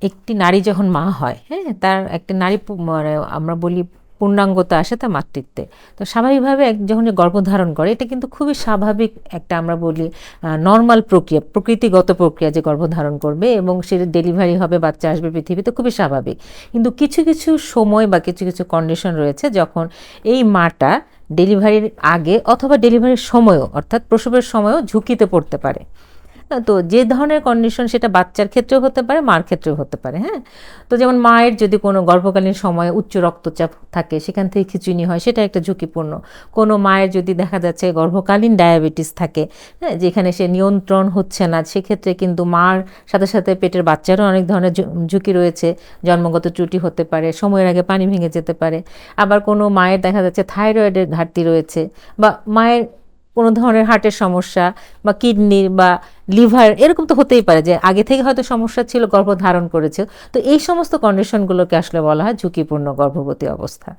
একটি নারী যখন মা হয়, হ্যাঁ, তার একটা নারী মানে আমরা বলি পূর্ণাঙ্গতা আসে তার মাতৃত্বে। তো স্বাভাবিকভাবে যখন গর্ভধারণ করে, এটা কিন্তু খুবই স্বাভাবিক একটা আমরা বলি নর্মাল প্রক্রিয়া, প্রকৃতিগত প্রক্রিয়া যে গর্ভধারণ করবে এবং সে ডেলিভারি হবে, বাচ্চা আসবে পৃথিবীতে, খুবই স্বাভাবিক। কিন্তু কিছু কিছু সময় বা কিছু কিছু কন্ডিশন রয়েছে যখন এই মাটা ডেলিভারির আগে অথবা ডেলিভারির সময়ও, অর্থাৎ প্রসবের সময়ও ঝুঁকিতে পড়তে পারে। তো যে ধরনের কন্ডিশন সেটা বাচ্চার ক্ষেত্রেও হতে পারে, মার ক্ষেত্রেও হতে পারে। হ্যাঁ, তো যেমন মায়ের যদি কোনো গর্ভকালীন সময়ে উচ্চ রক্তচাপ থাকে, সেখান থেকে খিঁচুনি হয়, সেটা একটা ঝুঁকিপূর্ণ। কোনো মায়ের যদি দেখা যাচ্ছে গর্ভকালীন ডায়াবেটিস থাকে, হ্যাঁ, যেখানে সে নিয়ন্ত্রণ হচ্ছে না, সেক্ষেত্রে কিন্তু মার সাথে সাথে পেটের বাচ্চারও অনেক ধরনের ঝুঁকি রয়েছে। জন্মগত ত্রুটি হতে পারে, সময়ের আগে পানি ভেঙে যেতে পারে। আবার কোনো মায়ের দেখা যাচ্ছে থাইরয়েডের ঘাটতি রয়েছে, বা মায়ের কোনো ধরনের হার্টের সমস্যা বা কিডনির বা লিভার, এরকম তো হতেই পারে যে আগে থেকে হয়তো সমস্যা ছিল, গর্ভধারণ করেছে। তো এই সমস্ত কন্ডিশনগুলোকে আসলে বলা হয় ঝুঁকিপূর্ণ গর্ভবতী অবস্থা।